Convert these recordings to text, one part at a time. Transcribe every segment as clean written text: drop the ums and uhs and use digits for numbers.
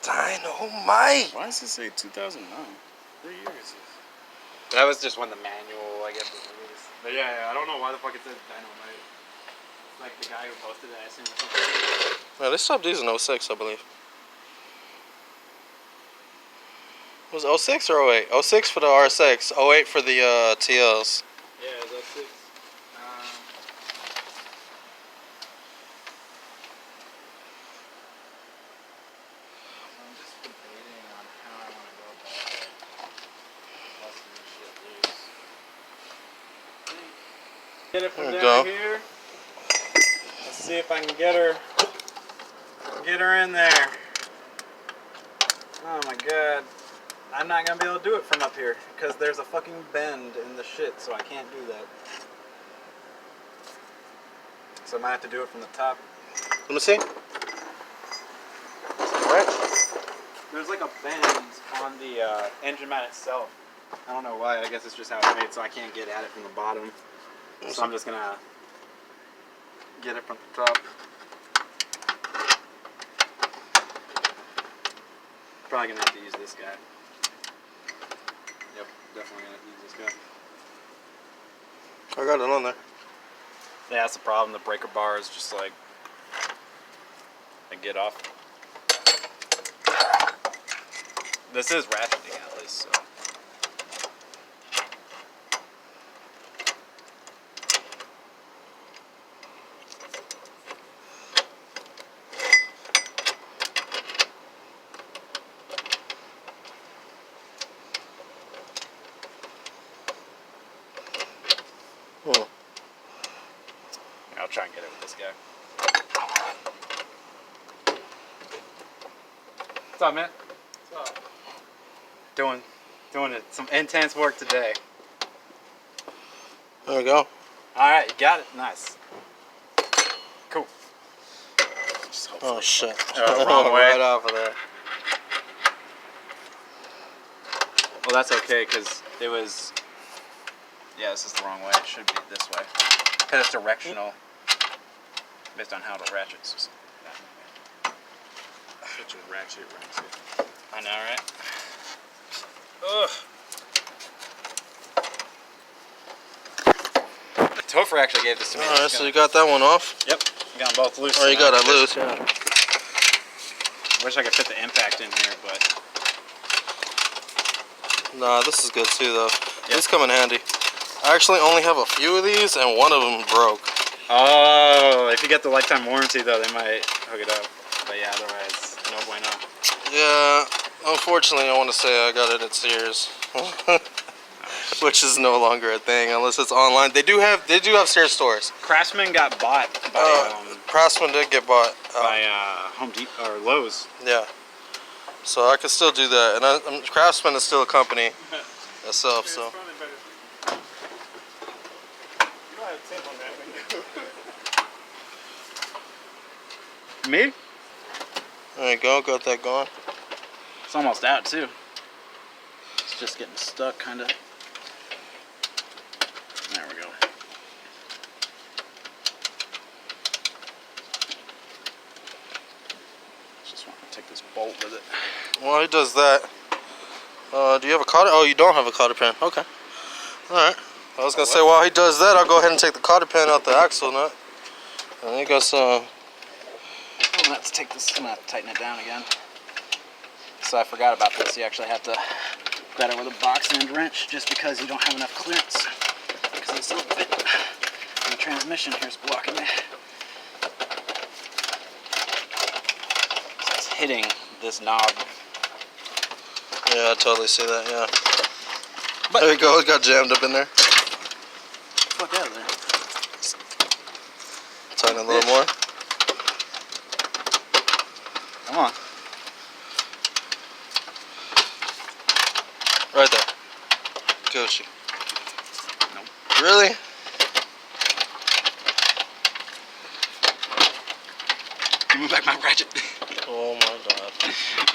Dynamite. Why does it say 2009? 3 years. That was just when the manual, I guess, was released. But yeah, I don't know why the fuck it says Dynamite. Like the guy who posted it, I assume, or something. Yeah, they stopped these in 06, I believe. Was it 06 or 08? 06 for the RSX, 08 for the TLs. Yeah, it was 06. I'm just debating on how I want to go about busting this shit loose. Get it from down here. Let's see if I can get her in there. Oh my god. I'm not gonna be able to do it from up here because there's a fucking bend in the shit, so I can't do that. So I might have to do it from the top. Let me see. Right. There's like a bend on the engine mount itself. I don't know why. I guess it's just how it's made, so I can't get at it from the bottom. So I'm just gonna get it from the top. Probably gonna have to use this guy. Yep, definitely gonna have to use this guy. I got it on there. Yeah, that's the problem. The breaker bar is just like I get off. This is ratcheting at least, so. Oh. I'll try and get it with this guy. What's up, man? What's up? Doing some intense work today. There we go. Alright, you got it. Nice. Cool. Oh shit. Wrong way. Right off of there. Well, that's okay, because it was... Yeah, this is the wrong way. It should be this way. Because it's directional based on how the ratchets. Such a ratchet. I know, right? Ugh. Topher actually gave this to me. Alright, so you got that one off? Yep. You got them both loose. Oh, you got it loose, yeah. Wish I could fit the impact in here, but... Nah, this is good too, though. Yep. These come in handy. I actually only have a few of these, and one of them broke. Oh, if you get the lifetime warranty, though, they might hook it up. But yeah, otherwise, no bueno. Yeah, unfortunately, I want to say I got it at Sears. Which is no longer a thing unless it's online. They do have Sears stores. Craftsman got bought by Craftsman did get bought by Home Depot or Lowe's. Yeah, so I can still do that, and Craftsman is still a company itself. So me? there you go, got that going. It's almost out too. It's just getting stuck, kind of. There we go. Just want to take this bolt with it. While he does that, do you have a cotter? Oh, you don't have a cotter pin. Okay. All right. I was gonna say while he does that, I'll go ahead and take the cotter pin out the axle nut. And you got some. I'm gonna have to take this. I'm gonna have to tighten it down again. So I forgot about this. You actually have to grab it with a box end wrench, just because you don't have enough clearance. Because this little bit of the transmission here is blocking it. So it's hitting this knob. Yeah, I totally see that. Yeah. But there you go. It got jammed up in there. Fuck out of there. Tighten a little more. Come on. Right there. Gucci. Nope. Really? Give me back my ratchet. Oh my god.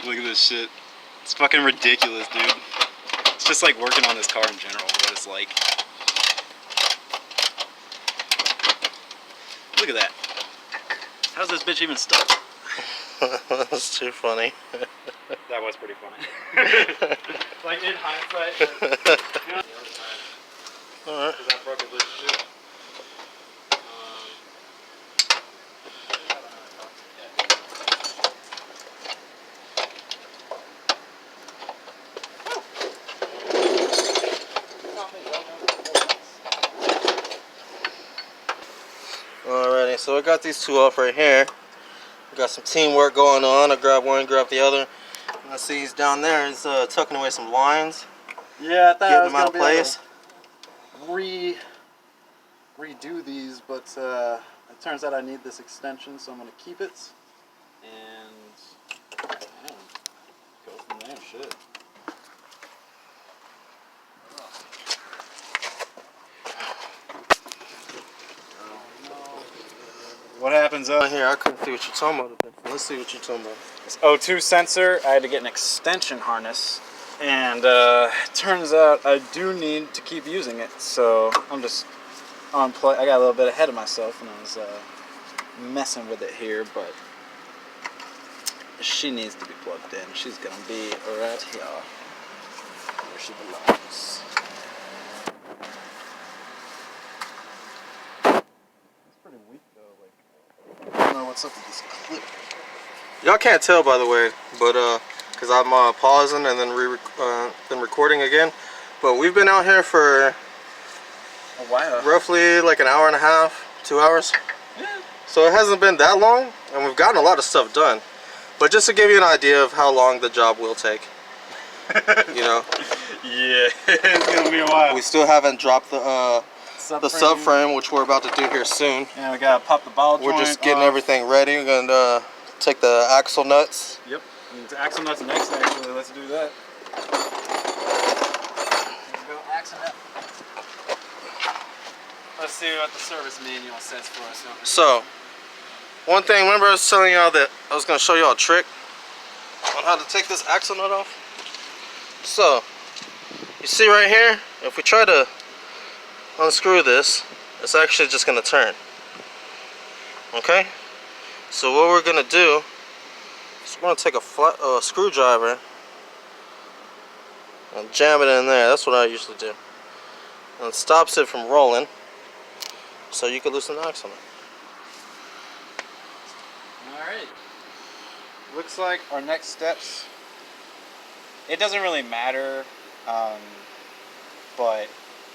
Look at this shit. It's fucking ridiculous, dude. It's just like working on this car in general, what it's like. Look at that. How's this bitch even stuck? That's too funny. That was pretty funny. Like in hindsight. You know, Alright. because I broke his loose too. Alrighty, so I got these two off right here. We got some teamwork going on. I grab one, grab the other. And I see he's down there. He's tucking away some lines. Yeah, I thought I was Getting them out of place. Redo these, but it turns out I need this extension, so I'm going to keep it. And man, go from there, shit. What happens Here, I couldn't see what you're talking about. Let's see what you're talking about. this O2 sensor? I had to get an extension harness, and turns out I do need to keep using it, so I'm just unplug. I got a little bit ahead of myself, and I was messing with it here, but she needs to be plugged in. She's gonna be right here, where she belongs. It's pretty weak though. Like, I don't know what's up with this clip. Y'all can't tell, by the way, but because I'm pausing and then recording again. But we've been out here for A while. roughly like an hour and a half, 2 hours. Yeah. So it hasn't been that long, and we've gotten a lot of stuff done. But just to give you an idea of how long the job will take, you know. Yeah, it's gonna be a while. We still haven't dropped the subframe, which we're about to do here soon. Yeah, we gotta pop the ball joint. We're just getting off. everything ready. We're gonna take the axle nuts. Yep. And the axle nuts next, actually. Let's do that. Let's go axle nut. Let's see what the service manual says for us. So, one thing, remember I was telling y'all that I was gonna show y'all a trick on how to take this axle nut off? So, you see right here, if we try to unscrew this, it's actually just gonna turn. Okay? So what we're gonna do is we're gonna take a screwdriver and jam it in there. That's what I usually do. And it stops it from rolling, so you can loosen the axle nut. Alright. Looks like our next steps, it doesn't really matter, but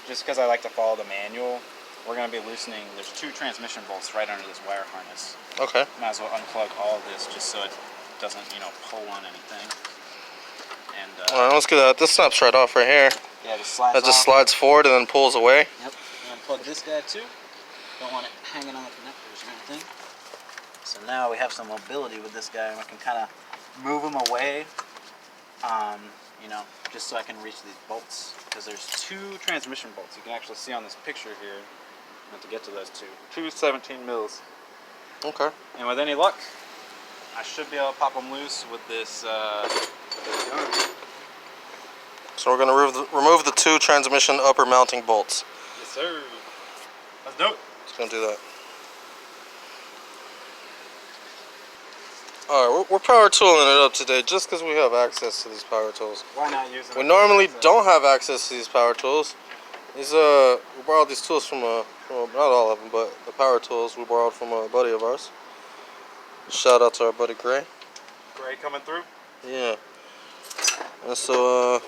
just because I like to follow the manual, we're going to be loosening, there's 2 transmission bolts right under this wire harness. Okay. Might as well unplug all of this just so it doesn't, pull on anything. And Alright, let's get that. This snaps right off right here. yeah, just slides That just off. slides forward and then pulls away. Yep. And unplug this guy too. Don't want it hanging on the connectors or anything. So now we have some mobility with this guy, and we can kind of move him away, just so I can reach these bolts. Because there's 2 transmission bolts. You can actually see on this picture here. I have to get to those 2. 2 17 mils. Okay. And with any luck, I should be able to pop them loose with this gun. So we're gonna remove the 2 transmission upper mounting bolts. Yes, sir. Let's do it. Just gonna do that. Alright, we're power tooling it up today just because we have access to these power tools. Why not use them? We normally don't have access to these power tools. These we borrowed these tools from not all of them, but the power tools we borrowed from a buddy of ours. Shout out to our buddy Gray. Gray coming through? Yeah. And so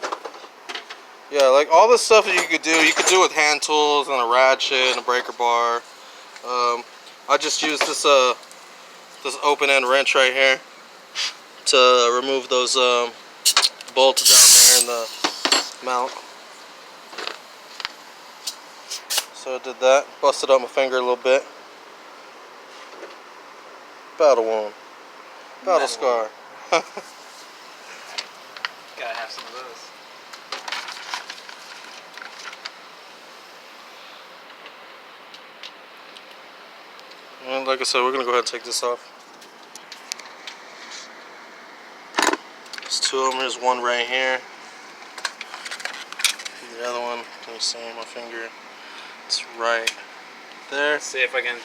yeah, like all the stuff that you could do with hand tools and a ratchet and a breaker bar. I just used this open end wrench right here to remove those bolts down there in the mount. So I did that, busted up my finger a little bit. Battle wound. Battle scar. Gotta have some of those. And like I said, we're gonna go ahead and take this off. There's 2 of them. There's one right here. The other one, can you see my finger? It's right there. Let's see if I can.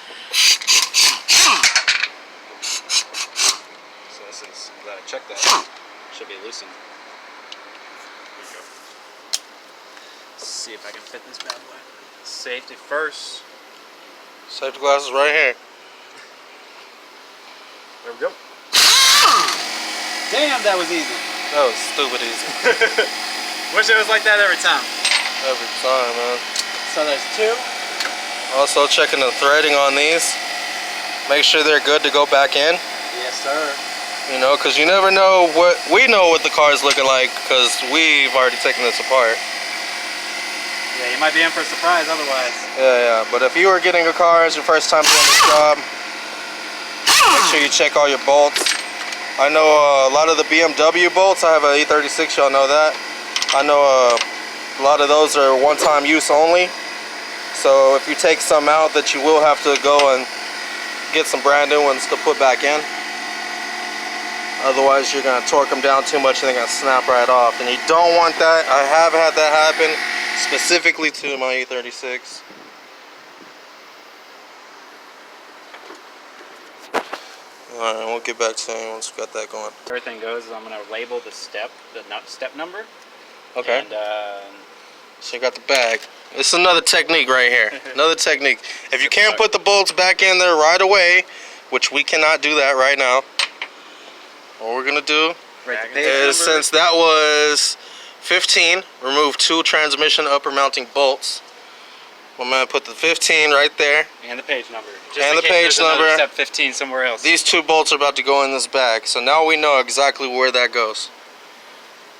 So this is, gotta check that. Should be loosened. There you go. Let's see if I can fit this bad boy. Safety first. Safety glasses right here. There we go. Damn, that was easy. That was stupid easy. Wish it was like that every time. Every time, man. So there's 2. Also checking the threading on these. Make sure they're good to go back in. Yes, sir. You know, because you never know what... We know what the car is looking like because we've already taken this apart. Yeah, you might be in for a surprise otherwise. Yeah. But if you were getting a car as your first time doing this job, make sure you check all your bolts. I know a lot of the BMW bolts. I have an E36, y'all know that. I know a lot of those are one-time use only. So if you take some out, that you will have to go and get some brand new ones to put back in. Otherwise, you're gonna torque them down too much and they're gonna snap right off. And you don't want that. I have had that happen specifically to my E36. Alright, we'll get back to you once we got that going. Everything goes is I'm gonna label the step number. Okay. And so you got the bag. It's another technique right here. Another technique. If you can't put the bolts back in there right away, which we cannot do that right now, what we're gonna do is, since that was 15, remove 2 transmission upper mounting bolts. I'm gonna put the 15 right there. And the page number. And the page number. Step 15 somewhere else. These 2 bolts are about to go in this bag. So now we know exactly where that goes.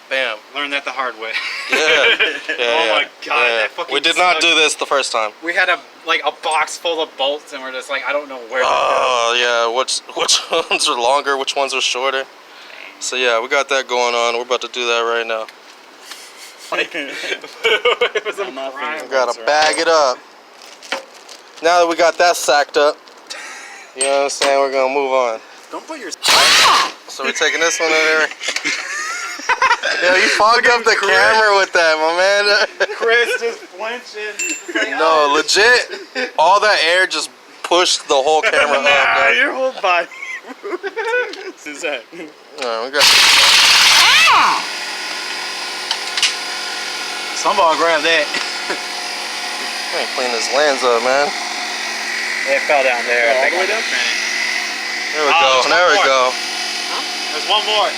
Bam. Learned that the hard way. Yeah. Oh my god, that fucking We did not sucked. do this the first time. We had a box full of bolts and we're just like, I don't know where to Oh yeah, which ones are longer, which ones are shorter. So yeah, we got that going on. We're about to do that right now. It was a crime. We gotta bag it up. Now that we got that sacked up, you know what I'm saying, we're gonna move on. Don't put your... So we're taking this one in there. Yo, you fogged up the camera with that, my man. Chris just flinching. Like, No, legit, all that air just pushed the whole camera up. Nah, Man. your whole body. What's that? Alright, we got... Somebody grab that. I ain't clean this lens up, man. It fell down there. All the way down? There we go. there's There one we more. go. There's one more.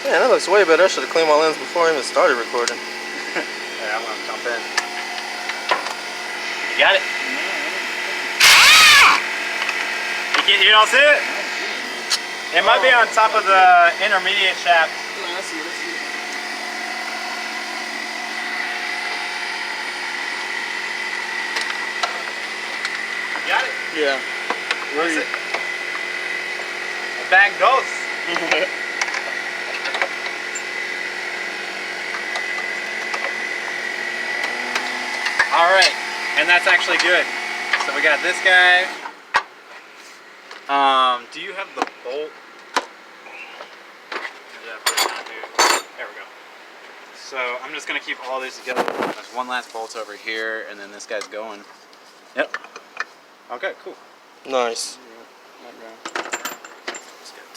Man, that looks way better. I should have cleaned my lens before I even started recording. Yeah, I'm gonna jump in. You got it? You don't see it? It might be on top of the intermediate shaft. I see it. You got it? Yeah. Where is it? The bag goes. Alright, and that's actually good. So we got this guy. Do you have the bolt? There we go. So I'm just gonna keep all these together. There's one last bolt over here, and then this guy's going. Yep. Okay, cool. Nice.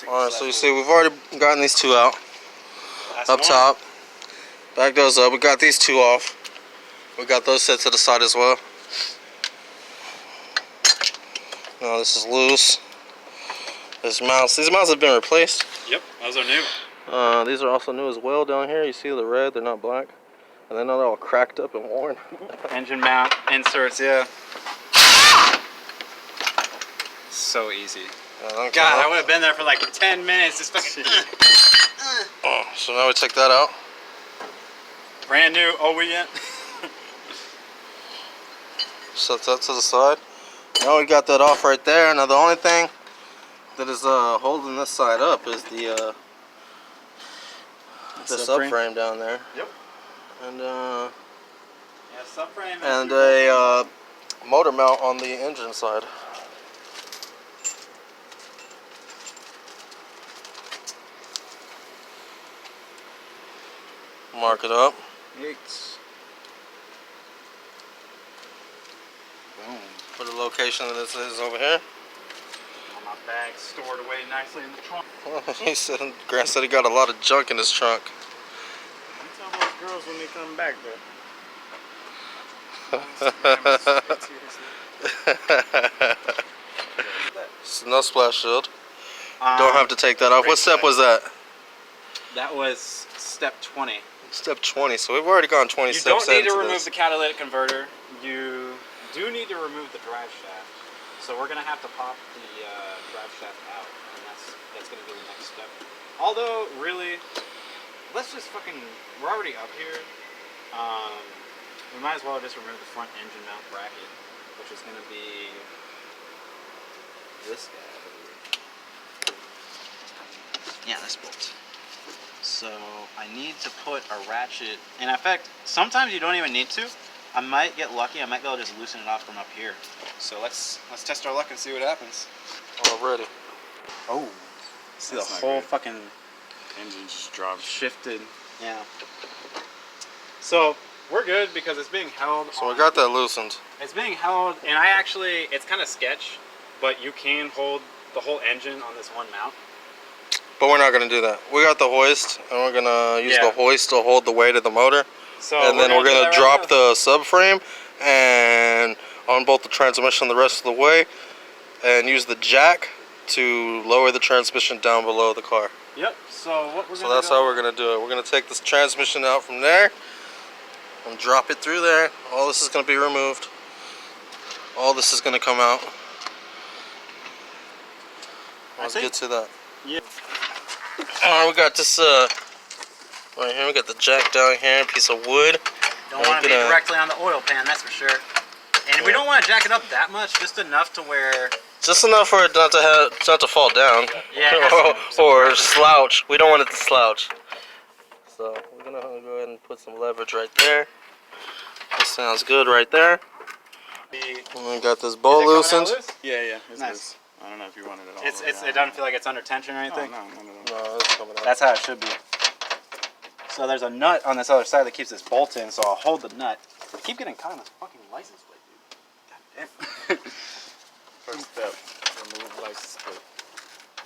Alright, so you see we've already gotten these 2 out. Up top. Back those up. We got these 2 off. We got those set to the side as well. Now this is loose. These mounts have been replaced. Yep, those are new. These are also new as well down here. You see the red, they're not black. And then they're all cracked up and worn. Engine mount inserts, yeah. So easy. God, I would have been there for like 10 minutes. Just fucking. So now we take that out. Brand new OEM. Set that to the side. Now we got that off right there. Now the only thing that is holding this side up is the subframe down there. Yep. And Yeah, subframe. and a motor mount on the engine side. Mark it up. Yeets. Boom. For the location that this is over here. I'm not bag stored away nicely in the trunk. He said, Grant said he got a lot of junk in his trunk. You tell those girls when they come back, though. No splash shield. Don't have to take that off. What step was that? That was step 20. Step 20. So we've already gone 20 steps. You don't need to into remove this. the catalytic converter. You do need to remove the drive shaft. So we're gonna have to pop the drive shaft out, and that's gonna be the next step. Although, really, let's just fucking. We're already up here. We might as well just remove the front engine mount bracket, which is gonna be this guy. Yeah, this bolt. So I need to put a ratchet, and in fact, sometimes you don't even need to. I might get lucky. I might be able to just loosen it off from up here. So let's test our luck and see what happens. Already. Oh, see the whole fucking engine just dropped, shifted. Yeah. So we're good because it's being held. So we got that loosened. It's being held, and it's kind of sketch, but you can hold the whole engine on this one mount. But we're not going to do that. We got the hoist, and we're going to use the hoist to hold the weight of the motor. So and then we're going to drop the subframe and on both the transmission the rest of the way, and use the jack to lower the transmission down below the car. Yep. So what we're So that's how we're going to do it. We're going to take this transmission out from there and drop it through there. All this is going to be removed. All this is going to come out. Let's get to that. Yeah. Alright, we got this right here. We got the jack down here, a piece of wood. Don't want to be directly on the oil pan, that's for sure. And we don't want to jack it up that much, just enough to where. Just enough for it not to fall down. Yeah. or slouch. We don't want it to slouch. So we're gonna go ahead and put some leverage right there. This sounds good right there. And we got this bolt loosened. Yeah. It's nice. I don't know if you want it at all. It doesn't feel like it's under tension or anything? No. No, it's coming out. That's how it should be. So there's a nut on this other side that keeps this bolt in, so I'll hold the nut. I keep getting caught on this fucking license plate, dude. God damn. First step, remove license plate.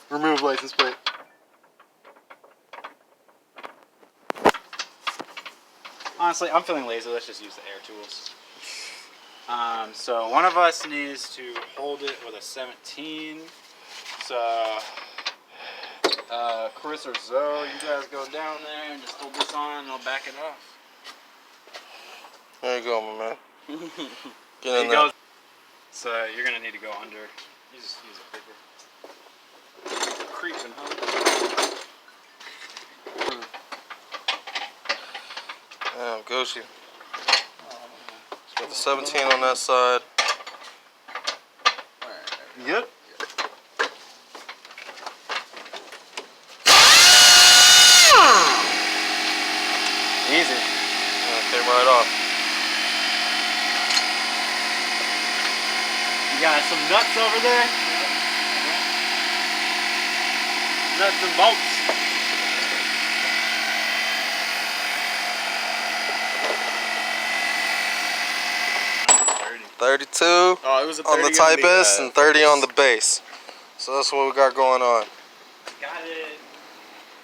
Remove license plate. Honestly, I'm feeling lazy. Let's just use the air tools. So one of us needs to hold it with a 17. So Chris or Zoe, you guys go down there and just hold this on and I'll back it off. There you go, my man. Get in there. there. So you're gonna need to go under. You just use a paper. Creeping, huh? Damn, Gucci. Got the 17 on that side. Yep. Easy. Yeah, it came right off. You got some nuts over there? Nuts and bolts. $32 Oh, it was a 30 on the Type S and 30 on the base. So that's what we got going on. Got it.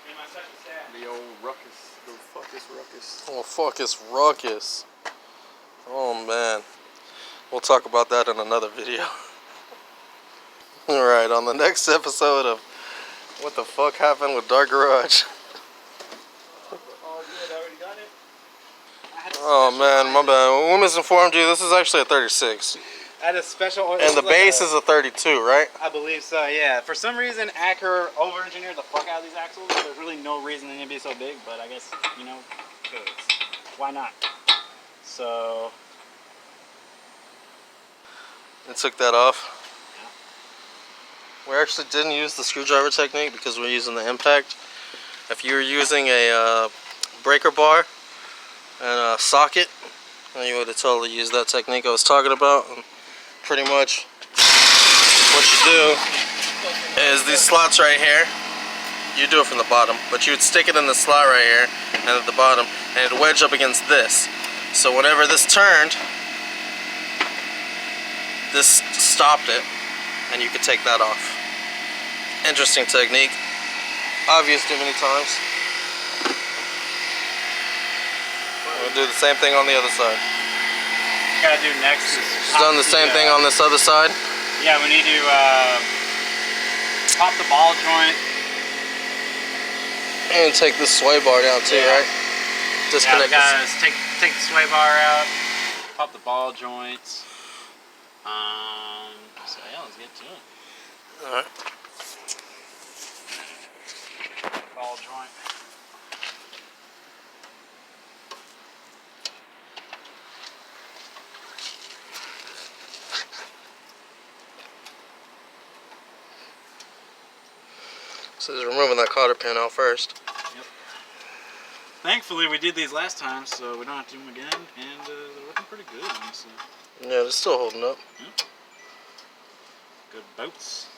In my second stack. The old ruckus. The fuckus ruckus. Oh, fuck, it's ruckus. Oh, man. We'll talk about that in another video. Alright, on the next episode of What the Fuck Happened with Dark Garage. All good, I already got it. Oh, man, my bad. We misinformed you. This is actually a 36. I had a special. And the base is a 32, right? I believe so, yeah. For some reason, Acura over-engineered the fuck out of these axles. There's really no reason they need to be so big, but I guess, you know, why not? So. And took that off. We actually didn't use the screwdriver technique because we're using the impact. If you were using a breaker bar and a socket, then you would have totally used that technique I was talking about. And pretty much what you do is these slots right here, you do it from the bottom, but you would stick it in the slot right here and at the bottom, and it'd wedge up against this. So whenever this turned, this stopped it, and you could take that off. interesting technique. I've used it many times. We'll do the same thing on the other side. Gotta do next is She's done the same thing on this other side. Yeah, we need to pop the ball joint. And take this sway bar down too, right? Disconnect yeah, we gotta take the sway bar out, pop the ball joints. So yeah, let's get to it. Alright. Ball joint. So just removing that cotter pin out first. Yep. Thankfully, we did these last time, so we don't have to do them again, and they're looking pretty good, honestly. Yeah, they're still holding up. Yep. Good boats.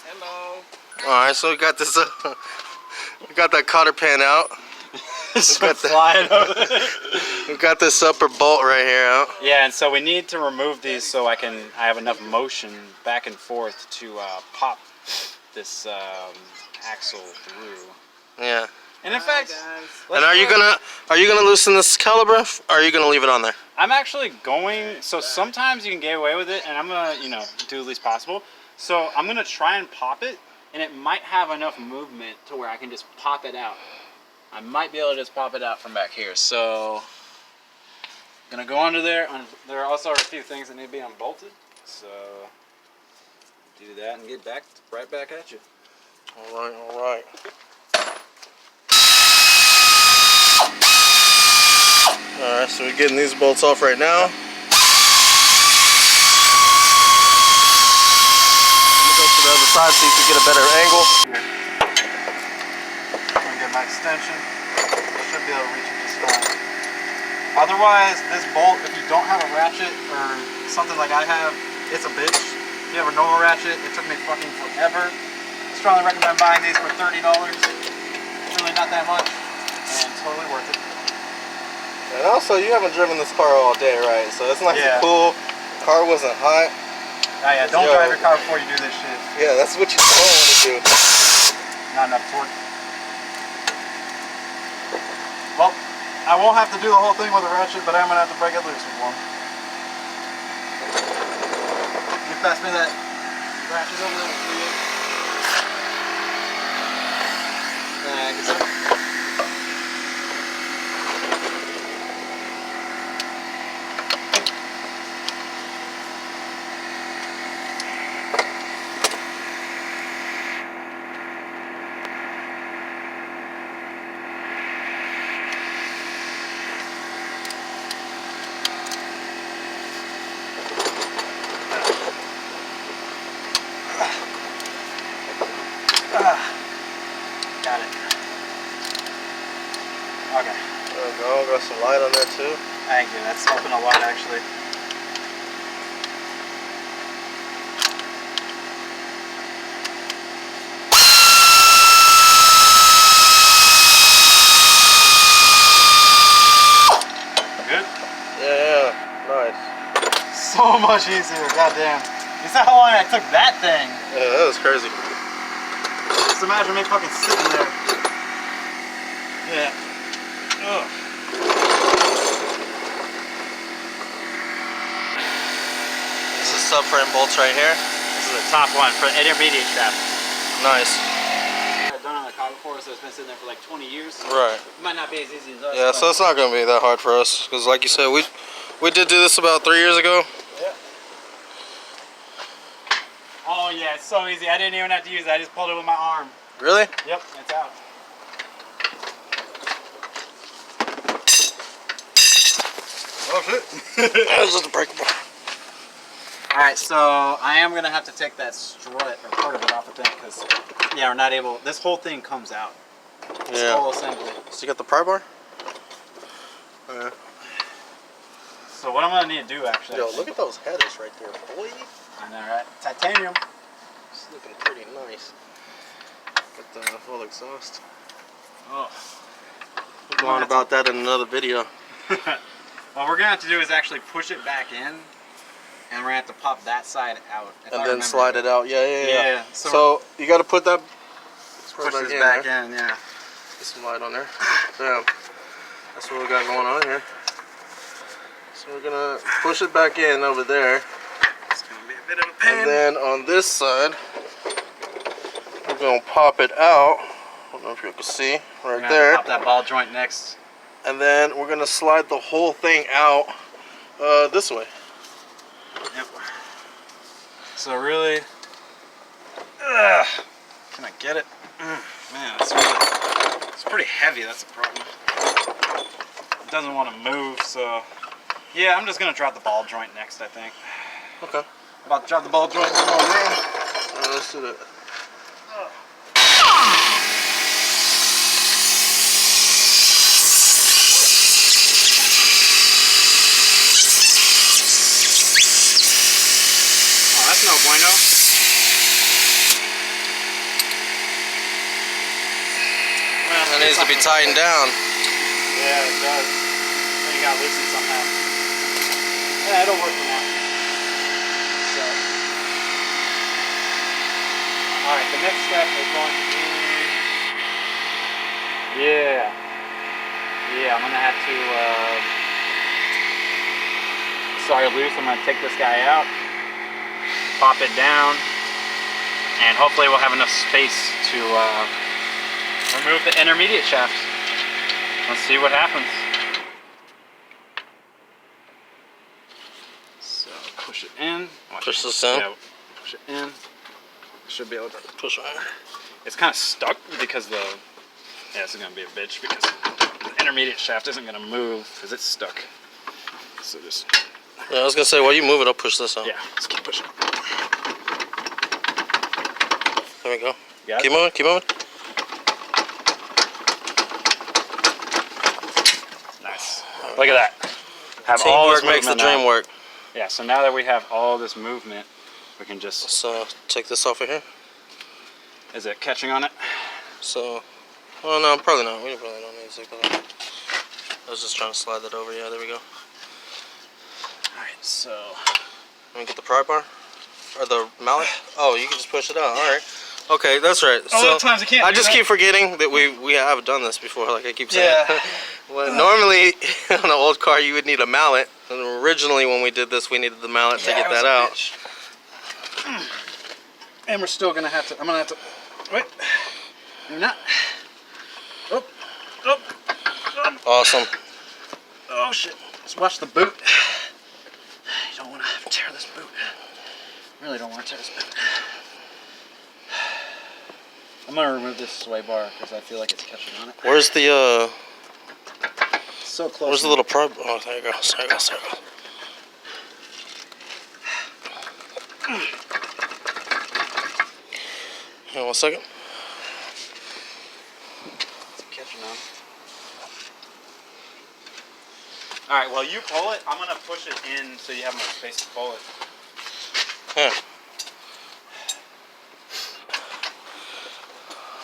Hello. Alright, so we got this, we got that cotter pin out. We got this upper bolt right here out. Yeah, and so we need to remove these so I have enough motion back and forth to pop this axle through. Yeah. And in fact, and are you gonna loosen this caliber, or are you gonna leave it on there? I'm actually going. So sometimes you can get away with it, and I'm gonna, do the least possible. So I'm gonna try and pop it, and it might have enough movement to where I can just pop it out. I might be able to just pop it out from back here. So I'm gonna go under there. There also are a few things that need to be unbolted. So do that and get right back at you. All right, all right. All right, so we're getting these bolts off right now. I'm gonna go to the other side so you can get a better angle. I'm gonna get my extension. Should be able to reach it just fine. Otherwise, this bolt, if you don't have a ratchet or something like I have, it's a bitch. If you have a normal ratchet, it took me fucking forever. I strongly recommend buying these for $30. Really not that much, and totally worth it. And also, you haven't driven this car all day, right? So it's nice and cool. The car wasn't hot. Oh yeah, don't drive your car before you do this shit. Yeah, that's what you don't want to do. Not enough torque. Well, I won't have to do the whole thing with a ratchet, but I'm gonna have to break it loose with one. You pass me that ratchet over there, please. Thank you, sir. Got it. Okay. There we go. Got some light on there too. Thank you. That's helping a lot, actually. Good? Yeah, nice. So much easier. Goddamn. You saw how long I took that thing? Yeah, that was crazy. Just imagine me fucking sitting there. Yeah. Ugh. This is subframe bolts right here. This is the top one for the intermediate shaft. Nice. I've done on the car before, so it's been sitting there for like 20 years. Right. It might not be as easy as us. Yeah, so it's not going to be that hard for us. Because like you said, we did do this about 3 years ago. Yeah. Oh yeah, it's so easy. I didn't even have to use it. I just pulled it with my arm. Really? Yep, it's out. Oh shit. That was just a breakable. Alright, so I am going to have to take that strut or part of it off the thing because, yeah, we're not able, this whole thing comes out. This whole assembly. So you got the pry bar? Yeah. So what I'm going to need to do actually. Yo, look at those headers right there, boy. I know, right? Titanium. It's looking pretty nice. Got the full exhaust. Oh. We'll go on about that in another video. What we're going to have to do is actually push it back in And we're gonna have to pop that side out. And then slide it out. Yeah. Yeah. So you got to put that. Push this back in, yeah. Get some light on there. Damn. That's what we got going on here. So we're gonna push it back in over there. It's gonna be a bit of a pain. And then on this side, we're gonna pop it out. I don't know if you can see right there. Pop that ball joint next. And then we're gonna slide the whole thing out this way. Yep. So really, can I get it? Man, it's pretty heavy. That's the problem. It doesn't want to move, so yeah, I'm just gonna drop the ball joint next. I think. Okay. About to drop the ball joint. Let's do that. No bueno. Well, it needs to be tightened down. Yeah, it does. Then you gotta loosen somehow. Yeah, it'll work for now. So, alright, the next step is going to be. Yeah, I'm gonna have to. Sorry, loose. I'm gonna take this guy out. Pop it down, and hopefully we'll have enough space to remove the intermediate shaft. Let's see what happens. So push it in. Push this in? Yeah, push it in. Should be able to push it in. It's kind of stuck because the, yeah, this is going to be a bitch because the intermediate shaft isn't going to move because it's stuck. So just... Yeah, I was going to say, while you move it, I'll push this out. Yeah, let's keep pushing. There we go. Got keep it? moving, keep moving. Nice. Look at that. Have all this Teamwork makes the dream now. work. Yeah, so now that we have all this movement, we can just... So, take this off of here. Is it catching on it? So, well, no, probably not. We probably don't need to take that off. I was just trying to slide that over. Yeah, there we go. Alright, so... Let me get the pry bar. Or the mallet. Oh, you can just push it out. Alright. Okay, that's right. Oh, so times I can't I just keep forgetting that we have done this before, like I keep saying. Yeah. Well, normally, on an old car, you would need a mallet. And originally, when we did this, we needed the mallet to get that out. And we're still going to have to... I'm going to have to... Wait. Maybe not. Oh. Oh. Awesome. Oh, shit. Let's watch the boot. You don't want to tear this boot. Really don't want to tear this boot. I'm going to remove this sway bar because I feel like it's catching on it. Where's the, So close. where's the little pry bar? Oh, there you go. There you go. There you go. Hang on 1 second. It's catching on. Alright, while you pull it, I'm going to push it in so you have more space to pull it. Yeah.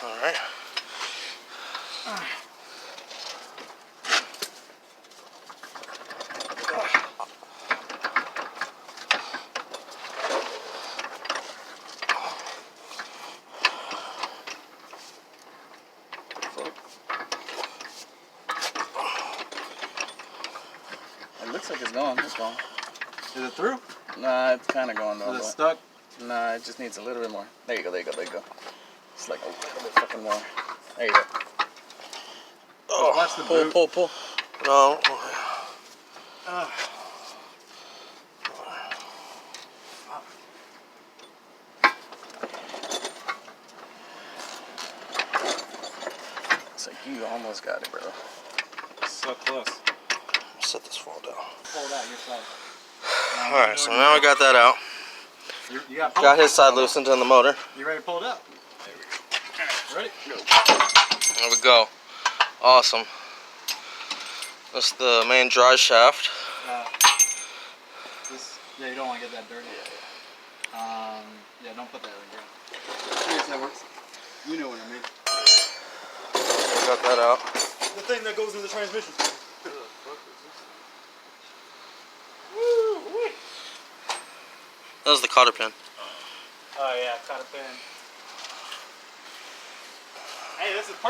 Alright. It looks like it's going. It's going. Is it through? Nah, it's kind of going though. Is it stuck? Nah, it just needs a little bit more. There you go, there you go, there you go. It's like a little bit fucking more. There you go. Oh, watch the pull, boot. pull. No. It's like you almost got it, bro. So close. Set this fall down. Pull it out your side. Alright, so now I got that out. You got Got his side loosened in the motor. You ready to pull it out? There we go. Ready? Go. There we go. Awesome. That's the main drive shaft. Yeah, you don't want to get that dirty. Yeah, don't put that in there. I guess that works. You know what I mean. Got that out. The thing that goes in the transmission. That was the cotter pin. Oh yeah, cotter pin. Hey, this is perfect.